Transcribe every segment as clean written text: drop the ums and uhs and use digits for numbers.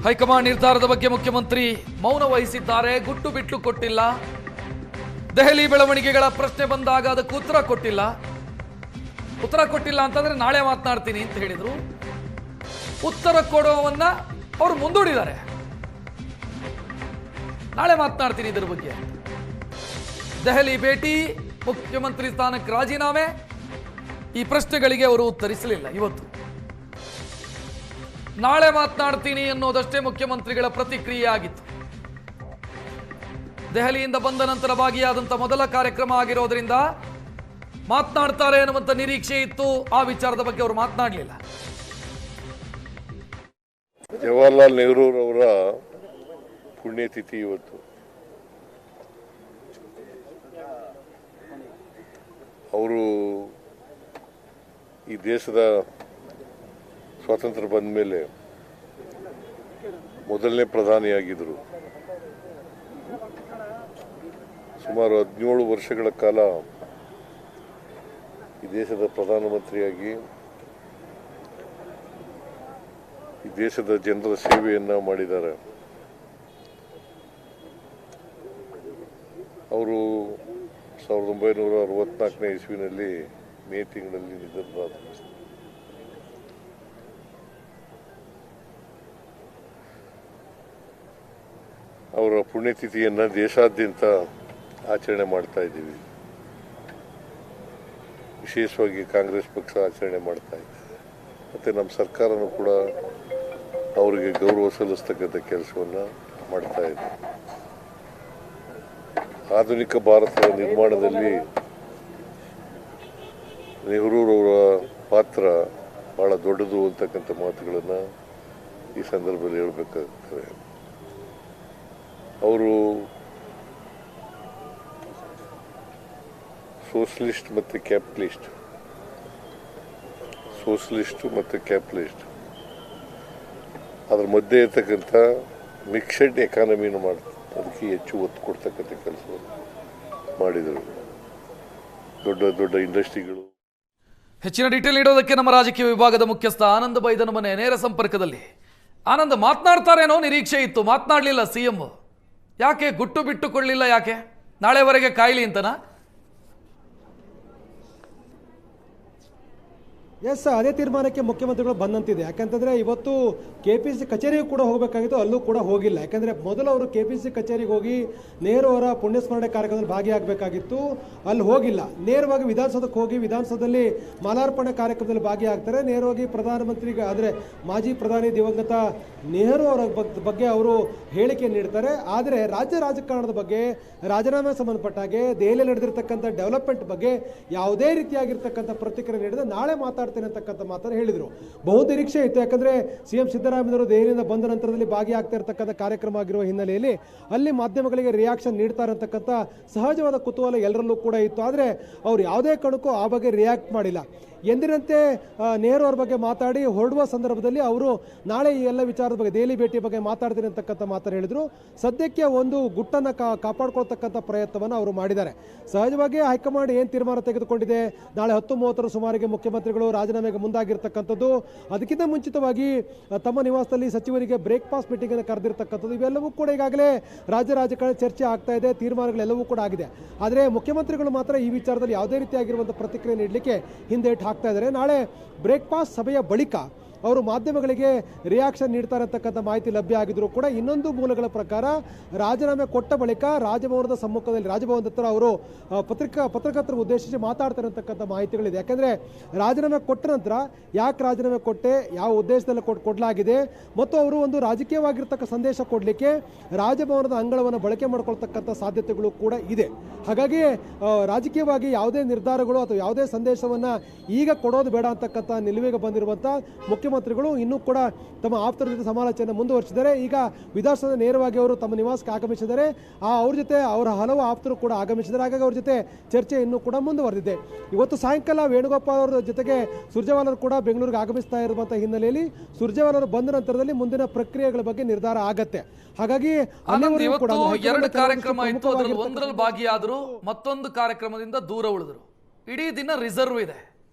High command ನಿರ್ಧಾರದ ಬಗ್ಗೆ ಮುಖ್ಯಮಂತ್ರಿ ಮೌನ ವಹಿಸಿದ್ದಾರೆ. ಗುಟ್ಟು ಬಿಟ್ಟು ಕೊಟ್ಟಿಲ್ಲ. ದೆಹಲಿ ಬೆಳವಣಿಗೆಗಳ ಪ್ರಶ್ನೆ ಬಂದಾಗ ಅದಕ್ಕೆ ಉತ್ತರ ಕೊಟ್ಟಿಲ್ಲ ಅಂತಂದ್ರೆ ನಾಳೆ ಮಾತನಾಡ್ತೀನಿ ಅಂತ ಹೇಳಿದ್ರು. ಉತ್ತರ ಕೊಡೋವನ್ನ ಅವರು ಮುಂದೂಡಿದ್ದಾರೆ. ನಾಳೆ ಮಾತನಾಡ್ತೀನಿ ಇದರ ಬಗ್ಗೆ. ದೆಹಲಿ ಭೇಟಿ, ಮುಖ್ಯಮಂತ್ರಿ ಸ್ಥಾನಕ್ಕೆ ರಾಜೀನಾಮೆ, ಈ ಪ್ರಶ್ನೆಗಳಿಗೆ ಅವರು ಉತ್ತರಿಸಲಿಲ್ಲ. ಇವತ್ತು ನಾಳೆ ಮಾತನಾಡ್ತೀನಿ ಅನ್ನೋದಷ್ಟೇ ಮುಖ್ಯಮಂತ್ರಿಗಳ ಪ್ರತಿಕ್ರಿಯೆ ಆಗಿತ್ತು. ದೆಹಲಿಯಿಂದ ಬಂದ ನಂತರ ಭಾಗಿಯಾದಂಥ ಮೊದಲ ಕಾರ್ಯಕ್ರಮ ಆಗಿರೋದ್ರಿಂದ ಮಾತನಾಡ್ತಾರೆ ಅನ್ನುವಂಥ ನಿರೀಕ್ಷೆ ಇತ್ತು. ಆ ವಿಚಾರದ ಬಗ್ಗೆ ಅವರು ಮಾತನಾಡಲಿಲ್ಲ. ಜವಾಹರ್ಲಾಲ್ ನೆಹರು ಅವರ ಪುಣ್ಯತಿಥಿ ಇವತ್ತು. ಅವರು ಈ ದೇಶದ ಸ್ವಾತಂತ್ರ್ಯ ಬಂದ ಮೇಲೆ ಮೊದಲನೇ ಪ್ರಧಾನಿಯಾಗಿದ್ದರು. ಸುಮಾರು 17 ವರ್ಷಗಳ ಕಾಲ ಈ ದೇಶದ ಪ್ರಧಾನಮಂತ್ರಿಯಾಗಿ ಈ ದೇಶದ ಜನರ ಸೇವೆಯನ್ನು ಮಾಡಿದ್ದಾರೆ. ಅವರು 1964ನೇ ಇಸ್ವಿನಲ್ಲಿ ಮೇ ತಿಂಗಳಲ್ಲಿ ನಿಧನರಾದರು. ಅವರ ಪುಣ್ಯತಿಥಿಯನ್ನು ದೇಶಾದ್ಯಂತ ಆಚರಣೆ ಮಾಡ್ತಾ ಇದ್ದೀವಿ. ವಿಶೇಷವಾಗಿ ಕಾಂಗ್ರೆಸ್ ಪಕ್ಷ ಆಚರಣೆ ಮಾಡ್ತಾ ಇದೆ. ಮತ್ತು ನಮ್ಮ ಸರ್ಕಾರನೂ ಕೂಡ ಅವರಿಗೆ ಗೌರವ ಸಲ್ಲಿಸ್ತಕ್ಕಂಥ ಕೆಲಸವನ್ನು ಮಾಡ್ತಾ ಇದೆ. ಆಧುನಿಕ ಭಾರತದ ನಿರ್ಮಾಣದಲ್ಲಿ ನೆಹರೂರವರ ಪಾತ್ರ ಬಹಳ ದೊಡ್ಡದು ಅಂತಕ್ಕಂಥ ಮಾತುಗಳನ್ನು ಈ ಸಂದರ್ಭದಲ್ಲಿ ಹೇಳಬೇಕಾಗ್ತದೆ. ಅವರು ಸೋಷಲಿಸ್ಟ್ ಮತ್ತು ಕ್ಯಾಪಿಟಲಿಸ್ಟ್ ಅದ್ರ ಮಧ್ಯೆ ಇರ್ತಕ್ಕಂಥ ಮಿಕ್ಸೆಡ್ ಎಕಾನಮಿನ ಅದಕ್ಕೆ ಹೆಚ್ಚು ಒತ್ತು ಕೊಡ್ತಕ್ಕಂಥ ಕೆಲಸವನ್ನು ಮಾಡಿದರು. ದೊಡ್ಡ ದೊಡ್ಡ ಇಂಡಸ್ಟ್ರಿಗಳು. ಹೆಚ್ಚಿನ ಡೀಟೇಲ್ ನೀಡೋದಕ್ಕೆ ನಮ್ಮ ರಾಜಕೀಯ ವಿಭಾಗದ ಮುಖ್ಯಸ್ಥ ಆನಂದ್ ಬೈದನ ಮನೆ ನೇರ ಸಂಪರ್ಕದಲ್ಲಿ. ಆನಂದ್, ಮಾತನಾಡ್ತಾರೇನೋ ನಿರೀಕ್ಷೆ ಇತ್ತು, ಮಾತನಾಡಲಿಲ್ಲ ಸಿಎಂ. ಯಾಕೆ ಗುಟ್ಟು ಬಿಟ್ಟುಕೊಳ್ಳಿಲ್ಲ? ಯಾಕೆ ನಾಳೆವರೆಗೆ ಕಾಯ್ಲಿ ಅಂತನಾ? ಎಸ್, ಅದೇ ತೀರ್ಮಾನಕ್ಕೆ ಮುಖ್ಯಮಂತ್ರಿಗಳು ಬಂದಂತಿದೆ. ಯಾಕಂತಂದರೆ ಇವತ್ತು KPC ಕಚೇರಿಗೂ ಕೂಡ ಹೋಗಬೇಕಾಗಿತ್ತು, ಅಲ್ಲೂ ಕೂಡ ಹೋಗಿಲ್ಲ. ಯಾಕಂದರೆ ಮೊದಲು ಅವರು KPC ಕಚೇರಿಗೆ ಹೋಗಿ ನೆಹರು ಅವರ ಪುಣ್ಯಸ್ಮರಣೆ ಕಾರ್ಯಕ್ರಮದಲ್ಲಿ ಭಾಗಿಯಾಗಬೇಕಾಗಿತ್ತು, ಅಲ್ಲಿ ಹೋಗಿಲ್ಲ. ನೇರವಾಗಿ ವಿಧಾನಸೌಧಕ್ಕೆ ಹೋಗಿ ವಿಧಾನಸೌಧದಲ್ಲಿ ಮಾಲಾರ್ಪಣೆ ಕಾರ್ಯಕ್ರಮದಲ್ಲಿ ಭಾಗಿಯಾಗ್ತಾರೆ. ನೇರವಾಗಿ ಪ್ರಧಾನಮಂತ್ರಿಗೆ, ಅಂದರೆ ಮಾಜಿ ಪ್ರಧಾನಿ ದಿವಂಗತ ನೆಹರು ಅವರ ಬಗ್ಗೆ ಅವರು ಹೇಳಿಕೆ ನೀಡ್ತಾರೆ. ಆದರೆ ರಾಜ್ಯ ರಾಜಕಾರಣದ ಬಗ್ಗೆ, ರಾಜೀನಾಮೆ ಸಂಬಂಧಪಟ್ಟ ಹಾಗೆ, ದೆಹಲಿಯಲ್ಲಿ ನಡೆದಿರ್ತಕ್ಕಂಥ ಡೆವಲಪ್ಮೆಂಟ್ ಬಗ್ಗೆ ಯಾವುದೇ ರೀತಿಯಾಗಿರ್ತಕ್ಕಂಥ ಪ್ರತಿಕ್ರಿಯೆ ನೀಡಿದ ನಾಳೆ ಮಾತಾಡ್ತಾರೆ ಅಂತಕ್ಕಂಥ ಮಾತನ್ನು ಹೇಳಿದರು. ಬಹು ನಿರೀಕ್ಷೆ ಇತ್ತು. ಯಾಕಂದ್ರೆ ಸಿಎಂ ಸಿದ್ದರಾಮಯ್ಯವರು ದೆಹಲಿಯಿಂದ ಬಂದ ನಂತರದಲ್ಲಿ ಭಾಗಿಯಾಗ್ತಾ ಇರತಕ್ಕಂಥ ಕಾರ್ಯಕ್ರಮ ಆಗಿರುವ ಹಿನ್ನೆಲೆಯಲ್ಲಿ ಅಲ್ಲಿ ಮಾಧ್ಯಮಗಳಿಗೆ ರಿಯಾಕ್ಷನ್ ನೀಡ್ತಾರೆ ಅಂತಕ್ಕಂಥ ಸಹಜವಾದ ಕುತೂಹಲ ಎಲ್ಲರಲ್ಲೂ ಕೂಡ ಇತ್ತು. ಆದರೆ ಅವರು ಯಾವುದೇ ಕಾರಣಕ್ಕೂ ಆ ಬಗ್ಗೆ ರಿಯಾಕ್ಟ್ ಮಾಡಿಲ್ಲ. ಎಂದಿನಂತೆ ನೆಹರು ಅವ್ರ ಬಗ್ಗೆ ಮಾತಾಡಿ ಹೊರಡುವ ಸಂದರ್ಭದಲ್ಲಿ ಅವರು ನಾಳೆ ಈ ಎಲ್ಲ ವಿಚಾರದ ಬಗ್ಗೆ, ದೆಹಲಿ ಭೇಟಿ ಬಗ್ಗೆ ಮಾತಾಡ್ತೀನಿ ಅಂತಕ್ಕಂಥ ಮಾತನ್ನು ಹೇಳಿದರು. ಸದ್ಯಕ್ಕೆ ಒಂದು ಗುಟ್ಟನ್ನು ಕಾಪಾಡ್ಕೊಳ್ತಕ್ಕಂಥ ಪ್ರಯತ್ನವನ್ನು ಅವರು ಮಾಡಿದ್ದಾರೆ. ಸಹಜವಾಗಿ ಹೈಕಮಾಂಡ್ ಏನು ತೀರ್ಮಾನ ತೆಗೆದುಕೊಂಡಿದೆ, ನಾಳೆ 10:30 ಸುಮಾರಿಗೆ ಮುಖ್ಯಮಂತ್ರಿಗಳು ರಾಜೀನಾಮೆಗೆ ಮುಂದಾಗಿರ್ತಕ್ಕಂಥದ್ದು. ಅದಕ್ಕಿಂತ ಮುಂಚಿತವಾಗಿ ತಮ್ಮ ನಿವಾಸದಲ್ಲಿ ಸಚಿವರಿಗೆ ಬ್ರೇಕ್ಫಾಸ್ಟ್ ಮೀಟಿಂಗನ್ನು ಕರೆದಿರ್ತಕ್ಕಂಥದ್ದು. ಇವೆಲ್ಲವೂ ಕೂಡ ಈಗಾಗಲೇ ರಾಜ್ಯ ರಾಜಕಾರಣ ಚರ್ಚೆ ಆಗ್ತಾ ಇದೆ, ತೀರ್ಮಾನಗಳೆಲ್ಲವೂ ಕೂಡ ಆಗಿದೆ. ಆದರೆ ಮುಖ್ಯಮಂತ್ರಿಗಳು ಮಾತ್ರ ಈ ವಿಚಾರದಲ್ಲಿ ಯಾವುದೇ ರೀತಿಯಾಗಿರುವಂಥ ಪ್ರತಿಕ್ರಿಯೆ ನೀಡಲಿಕ್ಕೆ ಹಿಂದೇಟು ಹಾಕ್ತಾ ಇದ್ದಾರೆ. ನಾಳೆ ಬ್ರೇಕ್ಫಾಸ್ಟ್ ಸಭೆಯ ಬಳಿಕ ಅವರು ಮಾಧ್ಯಮಗಳಿಗೆ ರಿಯಾಕ್ಷನ್ ನೀಡ್ತಾರೆ ಅಂತಕ್ಕಂಥ ಮಾಹಿತಿ ಲಭ್ಯ ಆಗಿದ್ರು ಕೂಡ ಇನ್ನೊಂದು ಮೂಲಗಳ ಪ್ರಕಾರ ರಾಜೀನಾಮೆ ಕೊಟ್ಟ ಬಳಿಕ ರಾಜಭವನದ ಸಮ್ಮುಖದಲ್ಲಿ, ರಾಜಭವನದ ಹತ್ರ ಅವರು ಪತ್ರಕರ್ತರು ಉದ್ದೇಶಿಸಿ ಮಾತಾಡ್ತಾರೆ ಅಂತಕ್ಕಂಥ ಮಾಹಿತಿಗಳಿದೆ. ಯಾಕಂದರೆ ರಾಜೀನಾಮೆ ಕೊಟ್ಟ ನಂತರ ಯಾಕೆ ರಾಜೀನಾಮೆ ಕೊಟ್ಟೆ, ಯಾವ ಉದ್ದೇಶದಲ್ಲಿ ಕೊಡಲಾಗಿದೆ, ಮತ್ತು ಅವರು ಒಂದು ರಾಜಕೀಯವಾಗಿರ್ತಕ್ಕ ಸಂದೇಶ ಕೊಡಲಿಕ್ಕೆ ರಾಜಭವನದ ಅಂಗಳವನ್ನು ಬಳಕೆ ಮಾಡ್ಕೊಳ್ತಕ್ಕಂಥ ಸಾಧ್ಯತೆಗಳು ಕೂಡ ಇದೆ. ಹಾಗಾಗಿ ರಾಜಕೀಯವಾಗಿ ಯಾವುದೇ ನಿರ್ಧಾರಗಳು ಅಥವಾ ಯಾವುದೇ ಸಂದೇಶವನ್ನು ಈಗ ಕೊಡೋದು ಬೇಡ ಅಂತಕ್ಕಂಥ ನಿಲುವಿಗೆ ಬಂದಿರುವಂಥ ಮುಖ್ಯಮಂತ್ರಿಗಳು ಇನ್ನೂ ಕೂಡ ತಮ್ಮ ಆಪ್ತರ ಜೊತೆ ಸಮಾಲೋಚನೆ ಮುಂದುವರಿಸಿದ್ದಾರೆ. ಈಗ ವಿಧಾನಸೌಧ ನೇರವಾಗಿ ಅವರು ತಮ್ಮ ನಿವಾಸಕ್ಕೆ ಆಗಮಿಸಿದ್ದಾರೆ. ಅವ್ರ ಜೊತೆ ಅವರ ಹಲವು ಆಪ್ತರು ಕೂಡ ಆಗಮಿಸಿದ್ದಾರೆ. ಹಾಗಾಗಿ ಅವ್ರ ಜೊತೆ ಚರ್ಚೆ ಇನ್ನೂ ಕೂಡ ಮುಂದುವರೆದಿದೆ. ಇವತ್ತು ಸಾಯಂಕಾಲ ವೇಣುಗೋಪಾಲ್ ಅವರ ಜೊತೆಗೆ ಸುರ್ಜೇವಾಲಾ ಕೂಡ ಬೆಂಗಳೂರಿಗೆ ಆಗಮಿಸ್ತಾ ಇರುವಂಥ ಹಿನ್ನೆಲೆಯಲ್ಲಿ ಸುರ್ಜೇವಾಲಾ ಬಂದ ನಂತರದಲ್ಲಿ ಮುಂದಿನ ಪ್ರಕ್ರಿಯೆಗಳ ಬಗ್ಗೆ ನಿರ್ಧಾರ ಆಗತ್ತೆ. ಹಾಗಾಗಿ ಎರಡು ಕಾರ್ಯಕ್ರಮ ಇತ್ತು, ಅದರಲ್ಲಿ ಒಂದರಲ್ಲಿ ಭಾಗಿಯಾದರು, ಮತ್ತೊಂದು ಕಾರ್ಯಕ್ರಮದಿಂದ ದೂರ ಉಳಿದರು. ಇಡೀ ದಿನ ರಿಸರ್ವ್ ಇದೆ.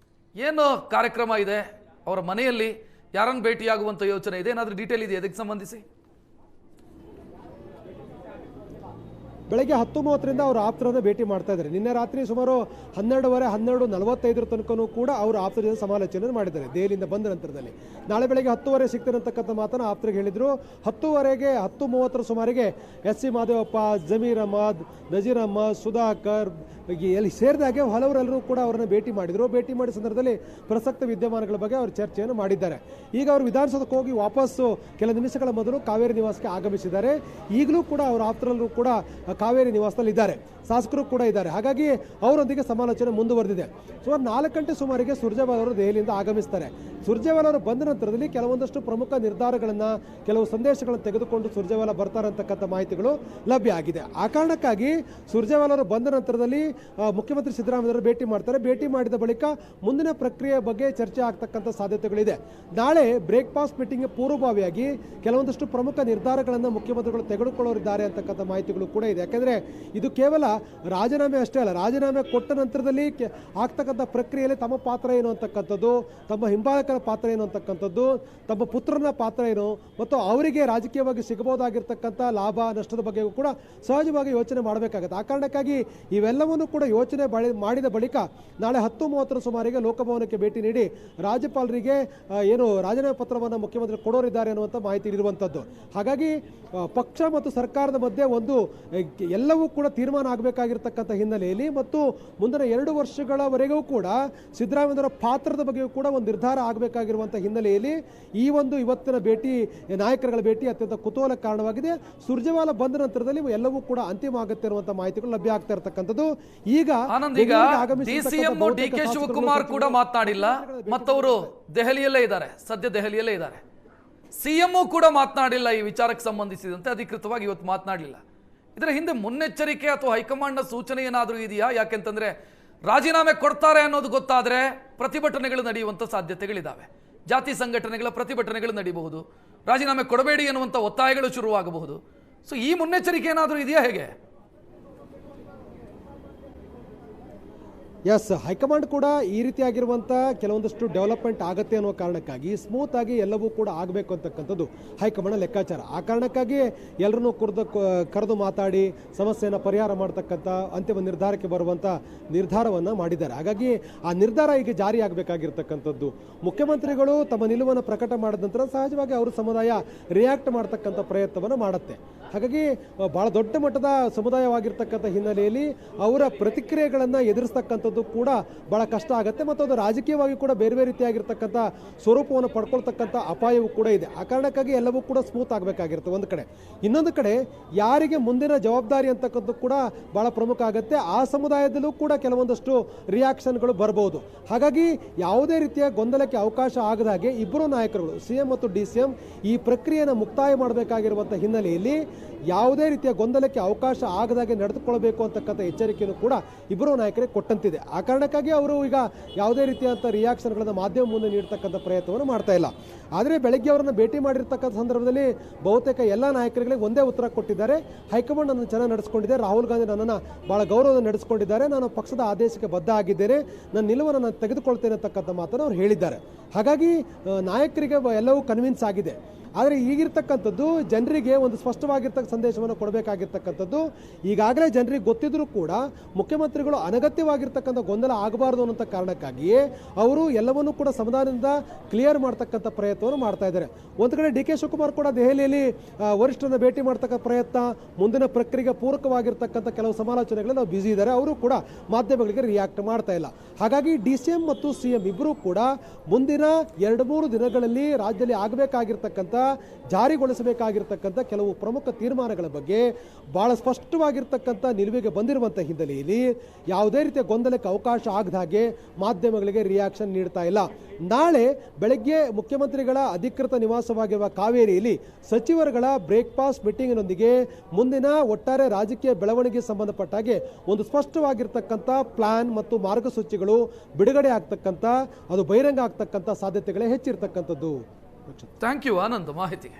ಏನು ಕಾರ್ಯಕ್ರಮ ಇದೆ? ಅವರ ಮನೆಯಲ್ಲಿ ಯಾರನ್ನು ಭೇಟಿಯಾಗುವಂತ ಯೋಚನೆ ಇದೆ? ಏನಾದರೂ ಡೀಟೇಲ್ ಇದೆ ಅದಕ್ಕೆ ಸಂಬಂಧಿಸಿ? ಬೆಳಗ್ಗೆ 10:30ರಿಂದ ಅವರು ಆಪ್ತರನ್ನು ಭೇಟಿ ಮಾಡ್ತಾ ಇದ್ದಾರೆ. ನಿನ್ನೆ ರಾತ್ರಿ ಸುಮಾರು 12:45 ತನಕನೂ ಕೂಡ ಅವರು ಆಪ್ತರ ಜೊತೆ ಸಮಾಲೋಚನೆ ಮಾಡಿದ್ದಾರೆ ದೆಹಲಿಯಿಂದ ಬಂದ ನಂತರದಲ್ಲಿ. ನಾಳೆ ಬೆಳಗ್ಗೆ 10:30 ಸಿಗ್ತೇನೆ ಅಂತಕ್ಕಂಥ ಮಾತನ್ನು ಆಪ್ತರಿಗೆ ಹೇಳಿದ್ರು. 10:30 ಸುಮಾರಿಗೆ ಎಸ್ ಸಿ ಮಾದೇವಪ್ಪ, ಜಮೀರ್ ಅಹಮದ್, ನಜೀರ್ ಅಹಮದ್, ಸುಧಾಕರ್ ಎಲ್ಲಿ ಸೇರಿದಾಗೆ ಹಲವರೆಲ್ಲರೂ ಕೂಡ ಅವರನ್ನು ಭೇಟಿ ಮಾಡಿದರು. ಭೇಟಿ ಮಾಡಿದ ಸಂದರ್ಭದಲ್ಲಿ ಪ್ರಸಕ್ತ ವಿದ್ಯಮಾನಗಳ ಬಗ್ಗೆ ಅವರು ಚರ್ಚೆಯನ್ನು ಮಾಡಿದ್ದಾರೆ. ಈಗ ಅವರು ವಿಧಾನಸೌಧಕ್ಕೆ ಹೋಗಿ ವಾಪಸ್ಸು ಕೆಲ ನಿಮಿಷಗಳ ಮೊದಲು ಕಾವೇರಿ ನಿವಾಸಕ್ಕೆ ಆಗಮಿಸಿದ್ದಾರೆ. ಈಗಲೂ ಕೂಡ ಅವರ ಆಪ್ತರಲ್ಲೂ ಕೂಡ ಕಾವೇರಿ ನಿವಾಸದಲ್ಲಿ ಇದ್ದಾರೆ, ಶಾಸಕರು ಕೂಡ ಇದ್ದಾರೆ. ಹಾಗಾಗಿ ಅವರೊಂದಿಗೆ ಸಮಾಲೋಚನೆ ಮುಂದುವರೆದಿದೆ. ಸುಮಾರು 4 ಗಂಟೆ ಸುಮಾರಿಗೆ ಸುರ್ಜೇವಾಲಾ ಅವರು ದೆಹಲಿಯಿಂದ ಆಗಮಿಸ್ತಾರೆ. ಸುರ್ಜೇವಾಲಾ ಅವರು ಬಂದ ನಂತರದಲ್ಲಿ ಕೆಲವೊಂದಷ್ಟು ಪ್ರಮುಖ ನಿರ್ಧಾರಗಳನ್ನು, ಕೆಲವು ಸಂದೇಶಗಳನ್ನು ತೆಗೆದುಕೊಂಡು ಸುರ್ಜೇವಾಲಾ ಬರ್ತಾರೆ ಅಂತಕ್ಕಂಥ ಮಾಹಿತಿಗಳು ಲಭ್ಯ ಆಗಿದೆ. ಆ ಕಾರಣಕ್ಕಾಗಿ ಸುರ್ಜೇವಾಲಾ ಅವರು ಬಂದ ನಂತರದಲ್ಲಿ ಮುಖ್ಯಮಂತ್ರಿ ಸಿದ್ದರಾಮಯ್ಯ ಭೇಟಿ ಮಾಡ್ತಾರೆ. ಭೇಟಿ ಮಾಡಿದ ಬಳಿಕ ಮುಂದಿನ ಪ್ರಕ್ರಿಯೆ ಬಗ್ಗೆ ಚರ್ಚೆ ಆಗ್ತಕ್ಕಂಥ ಸಾಧ್ಯತೆಗಳಿದೆ. ನಾಳೆ ಬ್ರೇಕ್ಫಾಸ್ಟ್ ಮೀಟಿಂಗ್ಗೆ ಪೂರ್ವಭಾವಿಯಾಗಿ ಕೆಲವೊಂದಷ್ಟು ಪ್ರಮುಖ ನಿರ್ಧಾರಗಳನ್ನು ಮುಖ್ಯಮಂತ್ರಿಗಳು ತೆಗೆದುಕೊಳ್ಳೋರಿದ್ದಾರೆ ಅಂತಕ್ಕಂಥ ಮಾಹಿತಿಗಳು ಕೂಡ ಇದೆ. ಯಾಕೆಂದರೆ ಇದು ಕೇವಲ ರಾಜೀನಾಮೆ ಅಷ್ಟೇ ಅಲ್ಲ, ರಾಜೀನಾಮೆ ಕೊಟ್ಟ ನಂತರದಲ್ಲಿ ಆಗ್ತಕ್ಕಂಥ ಪ್ರಕ್ರಿಯೆಯಲ್ಲಿ ತಮ್ಮ ಪಾತ್ರ ಏನು ಅಂತಕ್ಕಂಥದ್ದು, ತಮ್ಮ ಹಿಂಬಾಲಕರ ಪಾತ್ರ ಏನು ಅಂತಕ್ಕಂಥದ್ದು, ತಮ್ಮ ಪುತ್ರನ ಪಾತ್ರ ಏನು ಮತ್ತು ಅವರಿಗೆ ರಾಜಕೀಯವಾಗಿ ಸಿಗಬಹುದಾಗಿರ್ತಕ್ಕಂಥ ಲಾಭ ನಷ್ಟದ ಬಗ್ಗೆಯೂ ಕೂಡ ಸಹಜವಾಗಿ ಯೋಚನೆ ಮಾಡಬೇಕಾಗುತ್ತೆ. ಆ ಕಾರಣಕ್ಕಾಗಿ ಇವೆಲ್ಲವನ್ನು ಕೂಡ ಯೋಚನೆ ಮಾಡಿದ ಬಳಿಕ ನಾಳೆ 10:30 ಸುಮಾರಿಗೆ ಲೋಕಭವನಕ್ಕೆ ಭೇಟಿ ನೀಡಿ ರಾಜ್ಯಪಾಲರಿಗೆ ಏನು ರಾಜೀನಾಮೆ ಪತ್ರವನ್ನು ಮುಖ್ಯಮಂತ್ರಿ ಕೊಡೋರಿದ್ದಾರೆ ಅನ್ನುವಂಥ ಮಾಹಿತಿ ಇರುವಂಥದ್ದು. ಹಾಗಾಗಿ ಪಕ್ಷ ಮತ್ತು ಸರ್ಕಾರದ ಮಧ್ಯೆ ಒಂದು ಎಲ್ಲವೂ ಕೂಡ ತೀರ್ಮಾನ ಆಗಬೇಕಾಗಿರ್ತಕ್ಕಂಥ ಹಿನ್ನೆಲೆಯಲ್ಲಿ ಮತ್ತು ಮುಂದಿನ 2 ವರ್ಷಗಳವರೆಗೂ ಕೂಡ ಸಿದ್ದರಾಮಯ್ಯರ ಪಾತ್ರದ ಬಗ್ಗೆಯೂ ಕೂಡ ಒಂದು ನಿರ್ಧಾರ ಆಗಬೇಕಾಗಿರುವಂಥ ಹಿನ್ನೆಲೆಯಲ್ಲಿ ಈ ಒಂದು ಇವತ್ತಿನ ಭೇಟಿ, ನಾಯಕರುಗಳ ಭೇಟಿ ಅತ್ಯಂತ ಕುತೂಹಲ ಕಾರಣವಾಗಿದೆ. ಸುರ್ಜೇವಾಲಾ ಬಂದ ನಂತರದಲ್ಲಿ ಎಲ್ಲವೂ ಕೂಡ ಅಂತಿಮ ಆಗುತ್ತೆ ಅನ್ನುವಂಥ ಮಾಹಿತಿಗಳು ಲಭ್ಯ ಆಗ್ತಾ ಇರತಕ್ಕಂಥದ್ದು. ಈಗ ಡಿಸಿಎಂ ಡಿಕೆ ಶಿವಕುಮಾರ್ ಕೂಡ ಮಾತನಾಡಿಲ್ಲ, ಮತ್ತವರು ದೆಹಲಿಯಲ್ಲೇ ಇದ್ದಾರೆ, ಸದ್ಯ ದೆಹಲಿಯಲ್ಲೇ ಇದ್ದಾರೆ. ಸಿಎಂ ಕೂಡ ಮಾತನಾಡಿಲ್ಲ ಈ ವಿಚಾರಕ್ಕೆ ಸಂಬಂಧಿಸಿದಂತೆ, ಅಧಿಕೃತವಾಗಿ ಇವತ್ತು ಮಾತನಾಡಲಿಲ್ಲ. ಇದರ ಹಿಂದೆ ಮುನ್ನೆಚ್ಚರಿಕೆ ಅಥವಾ ಹೈಕಮಾಂಡ್ನ ಸೂಚನೆ ಏನಾದರೂ ಇದೆಯಾ? ಯಾಕೆಂತಂದ್ರೆ ರಾಜೀನಾಮೆ ಕೊಡ್ತಾರೆ ಅನ್ನೋದು ಗೊತ್ತಾದರೆ ಪ್ರತಿಭಟನೆಗಳು ನಡೆಯುವಂಥ ಸಾಧ್ಯತೆಗಳಿದ್ದಾವೆ. ಜಾತಿ ಸಂಘಟನೆಗಳ ಪ್ರತಿಭಟನೆಗಳು ನಡೀಬಹುದು, ರಾಜೀನಾಮೆ ಕೊಡಬೇಡಿ ಎನ್ನುವಂಥ ಒತ್ತಾಯಗಳು ಶುರುವಾಗಬಹುದು. ಸೊ ಈ ಮುನ್ನೆಚ್ಚರಿಕೆ ಏನಾದರೂ ಇದೆಯಾ ಹೇಗೆ? ಎಸ್, ಹೈಕಮಾಂಡ್ ಕೂಡ ಈ ರೀತಿಯಾಗಿರುವಂಥ ಕೆಲವೊಂದಷ್ಟು ಡೆವಲಪ್ಮೆಂಟ್ ಆಗುತ್ತೆ ಅನ್ನೋ ಕಾರಣಕ್ಕಾಗಿ ಸ್ಮೂತ್ ಆಗಿ ಎಲ್ಲವೂ ಕೂಡ ಆಗಬೇಕು ಅಂತಕ್ಕಂಥದ್ದು ಹೈಕಮಾಂಡ್ ಲೆಕ್ಕಾಚಾರ. ಆ ಕಾರಣಕ್ಕಾಗಿ ಎಲ್ಲರನ್ನೂ ಕರೆದು ಮಾತಾಡಿ ಸಮಸ್ಯೆಯನ್ನು ಪರಿಹಾರ ಮಾಡ್ತಕ್ಕಂಥ ಅಂತಿಮ ನಿರ್ಧಾರಕ್ಕೆ ಬರುವಂಥ ನಿರ್ಧಾರವನ್ನು ಮಾಡಿದ್ದಾರೆ. ಹಾಗಾಗಿ ಆ ನಿರ್ಧಾರ ಈಗ ಜಾರಿ ಆಗಬೇಕಾಗಿರ್ತಕ್ಕಂಥದ್ದು. ಮುಖ್ಯಮಂತ್ರಿಗಳು ತಮ್ಮ ನಿಲುವನ್ನು ಪ್ರಕಟ ಮಾಡಿದ ನಂತರ ಸಹಜವಾಗಿ ಅವರು ಸಮುದಾಯ ರಿಯಾಕ್ಟ್ ಮಾಡ್ತಕ್ಕಂಥ ಪ್ರಯತ್ನವನ್ನು ಮಾಡುತ್ತೆ. ಹಾಗಾಗಿ ಭಾಳ ದೊಡ್ಡ ಮಟ್ಟದ ಸಮುದಾಯವಾಗಿರ್ತಕ್ಕಂಥ ಹಿನ್ನೆಲೆಯಲ್ಲಿ ಅವರ ಪ್ರತಿಕ್ರಿಯೆಗಳನ್ನು ಎದುರಿಸ್ತಕ್ಕಂಥದ್ದು ಕೂಡ ಭಾಳ ಕಷ್ಟ ಆಗುತ್ತೆ ಮತ್ತು ಅದು ರಾಜಕೀಯವಾಗಿ ಕೂಡ ಬೇರೆ ಬೇರೆ ರೀತಿಯಾಗಿರ್ತಕ್ಕಂಥ ಸ್ವರೂಪವನ್ನು ಪಡ್ಕೊಳ್ತಕ್ಕಂಥ ಅಪಾಯವೂ ಕೂಡ ಇದೆ. ಆ ಕಾರಣಕ್ಕಾಗಿ ಎಲ್ಲವೂ ಕೂಡ ಸ್ಮೂತ್ ಆಗಬೇಕಾಗಿರುತ್ತೆ ಒಂದು ಕಡೆ. ಇನ್ನೊಂದು ಕಡೆ ಯಾರಿಗೆ ಮುಂದಿನ ಜವಾಬ್ದಾರಿ ಅಂತಕ್ಕಂಥದ್ದು ಕೂಡ ಭಾಳ ಪ್ರಮುಖ ಆಗುತ್ತೆ. ಆ ಸಮುದಾಯದಲ್ಲೂ ಕೂಡ ಕೆಲವೊಂದಷ್ಟು ರಿಯಾಕ್ಷನ್ಗಳು ಬರಬಹುದು. ಹಾಗಾಗಿ ಯಾವುದೇ ರೀತಿಯ ಗೊಂದಲಕ್ಕೆ ಅವಕಾಶ ಆಗದ ಹಾಗೆ ಇಬ್ಬರು ನಾಯಕರುಗಳು ಸಿಎಂ ಮತ್ತು ಡಿಸಿಎಂ ಈ ಪ್ರಕ್ರಿಯೆಯನ್ನು ಮುಕ್ತಾಯ ಮಾಡಬೇಕಾಗಿರುವಂಥ ಹಿನ್ನೆಲೆಯಲ್ಲಿ ಯಾವುದೇ ರೀತಿಯ ಗೊಂದಲಕ್ಕೆ ಅವಕಾಶ ಆಗದಾಗೆ ನಡೆದುಕೊಳ್ಳಬೇಕು ಅಂತಕ್ಕಂಥ ಎಚ್ಚರಿಕೆಯನ್ನು ಕೂಡ ಇಬ್ಬರು ನಾಯಕರಿಗೆ ಕೊಟ್ಟಂತಿದೆ. ಆ ಕಾರಣಕ್ಕಾಗಿ ಅವರು ಈಗ ಯಾವುದೇ ರೀತಿಯಾದಂಥ ರಿಯಾಕ್ಷನ್ಗಳನ್ನು ಮಾಧ್ಯಮ ಮುಂದೆ ನೀಡತಕ್ಕಂಥ ಪ್ರಯತ್ನವನ್ನು ಮಾಡ್ತಾ ಇಲ್ಲ. ಆದರೆ ಬೆಳಗ್ಗೆ ಅವರನ್ನು ಭೇಟಿ ಮಾಡಿರ್ತಕ್ಕಂಥ ಸಂದರ್ಭದಲ್ಲಿ ಬಹುತೇಕ ಎಲ್ಲ ನಾಯಕರುಗಳಿಗೆ ಒಂದೇ ಉತ್ತರ ಕೊಟ್ಟಿದ್ದಾರೆ. ಹೈಕಮಾಂಡ್ ನನ್ನನ್ನು ಚೆನ್ನಾಗಿ ನಡೆಸ್ಕೊಂಡಿದೆ, ರಾಹುಲ್ ಗಾಂಧಿ ನನ್ನನ್ನು ಭಾಳ ಗೌರವದಿಂದ ನಡೆಸ್ಕೊಂಡಿದ್ದಾರೆ, ನಾನು ಪಕ್ಷದ ಆದೇಶಕ್ಕೆ ಬದ್ಧ ಆಗಿದ್ದೇನೆ, ನನ್ನ ನಿಲುವನ್ನು ನಾನು ತೆಗೆದುಕೊಳ್ತೇನೆ ಅಂತಕ್ಕಂಥ ಮಾತನ್ನು ಅವ್ರು ಹೇಳಿದ್ದಾರೆ. ಹಾಗಾಗಿ ನಾಯಕರಿಗೆ ಎಲ್ಲವೂ ಕನ್ವಿನ್ಸ್ ಆಗಿದೆ. ಆದರೆ ಈಗಿರ್ತಕ್ಕಂಥದ್ದು ಜನರಿಗೆ ಒಂದು ಸ್ಪಷ್ಟವಾಗಿರ್ತಕ್ಕ ಸಂದೇಶವನ್ನು ಕೊಡಬೇಕಾಗಿರ್ತಕ್ಕಂಥದ್ದು. ಈಗಾಗಲೇ ಜನರಿಗೆ ಗೊತ್ತಿದ್ರೂ ಕೂಡ ಮುಖ್ಯಮಂತ್ರಿಗಳು ಅನಗತ್ಯವಾಗಿರ್ತಕ್ಕಂಥ ಗೊಂದಲ ಆಗಬಾರ್ದು ಅನ್ನೋಂಥ ಕಾರಣಕ್ಕಾಗಿಯೇ ಅವರು ಎಲ್ಲವನ್ನೂ ಕೂಡ ಸಮಾಧಾನದಿಂದ ಕ್ಲಿಯರ್ ಮಾಡ್ತಕ್ಕಂಥ ಪ್ರಯತ್ನವನ್ನು ಮಾಡ್ತಾ ಇದ್ದಾರೆ. ಒಂದು ಕಡೆ ಡಿ ಕೆ ಶಿವಕುಮಾರ್ ಕೂಡ ದೆಹಲಿಯಲ್ಲಿ ವರಿಷ್ಠರನ್ನ ಭೇಟಿ ಮಾಡ್ತಕ್ಕಂಥ ಪ್ರಯತ್ನ, ಮುಂದಿನ ಪ್ರಕ್ರಿಯೆಗೆ ಪೂರಕವಾಗಿರ್ತಕ್ಕಂಥ ಕೆಲವು ಸಮಾಲೋಚನೆಗಳಲ್ಲಿ ನಾವು ಬ್ಯುಸಿ ಇದ್ದಾರೆ. ಅವರು ಕೂಡ ಮಾಧ್ಯಮಗಳಿಗೆ ರಿಯಾಕ್ಟ್ ಮಾಡ್ತಾ ಇಲ್ಲ. ಹಾಗಾಗಿ ಡಿಸಿಎಂ ಮತ್ತು ಸಿಎಂ ಇಬ್ಬರೂ ಕೂಡ ಮುಂದಿನ 2-3 ದಿನಗಳಲ್ಲಿ ರಾಜ್ಯದಲ್ಲಿ ಆಗಬೇಕಾಗಿರ್ತಕ್ಕಂಥ ಜಾರಿಗೊಳಿಸಬೇಕಾಗಿರ್ತಕ್ಕಂಥ ಕೆಲವು ಪ್ರಮುಖ ತೀರ್ಮಾನಗಳ ಬಗ್ಗೆ ಬಹಳ ಸ್ಪಷ್ಟವಾಗಿರ್ತಕ್ಕಂಥ ನಿಲುವಿಗೆ ಬಂದಿರುವಂಥ ಹಿನ್ನೆಲೆಯಲ್ಲಿ ಯಾವುದೇ ರೀತಿಯ ಗೊಂದಲಕ್ಕೆ ಅವಕಾಶ ಆಗದ ಹಾಗೆ ಮಾಧ್ಯಮಗಳಿಗೆ ರಿಯಾಕ್ಷನ್ ನೀಡ್ತಾ ಇಲ್ಲ. ನಾಳೆ ಬೆಳಗ್ಗೆ ಮುಖ್ಯಮಂತ್ರಿಗಳ ಅಧಿಕೃತ ನಿವಾಸವಾಗಿರುವ ಕಾವೇರಿಯಲ್ಲಿ ಸಚಿವರುಗಳ ಬ್ರೇಕ್ಫಾಸ್ಟ್ ಮೀಟಿಂಗ್ನೊಂದಿಗೆ ಮುಂದಿನ ಒಟ್ಟಾರೆ ರಾಜಕೀಯ ಬೆಳವಣಿಗೆ ಸಂಬಂಧಪಟ್ಟ ಹಾಗೆ ಒಂದು ಸ್ಪಷ್ಟವಾಗಿರ್ತಕ್ಕಂಥ ಪ್ಲಾನ್ ಮತ್ತು ಮಾರ್ಗಸೂಚಿಗಳು ಬಿಡುಗಡೆ ಆಗ್ತಕ್ಕಂಥ, ಅದು ಬಹಿರಂಗ ಆಗ್ತಕ್ಕಂಥ ಸಾಧ್ಯತೆಗಳೇ ಹೆಚ್ಚಿರ್ತಕ್ಕಂಥದ್ದು. ಥ್ಯಾಂಕ್ ಯು ಆನಂದ್ ಮಾಹಿತಿಗೆ.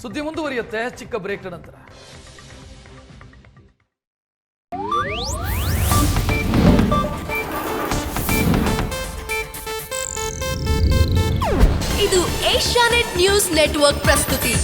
ಸುದ್ದಿ ಮುಂದುವರಿಯುತ್ತೆ ಚಿಕ್ಕ ಬ್ರೇಕ್ ನಂತರ. ಇದು ಏಷ್ಯಾನೆಟ್ ನ್ಯೂಸ್ ನೆಟ್ವರ್ಕ್ ಪ್ರಸ್ತುತಿ.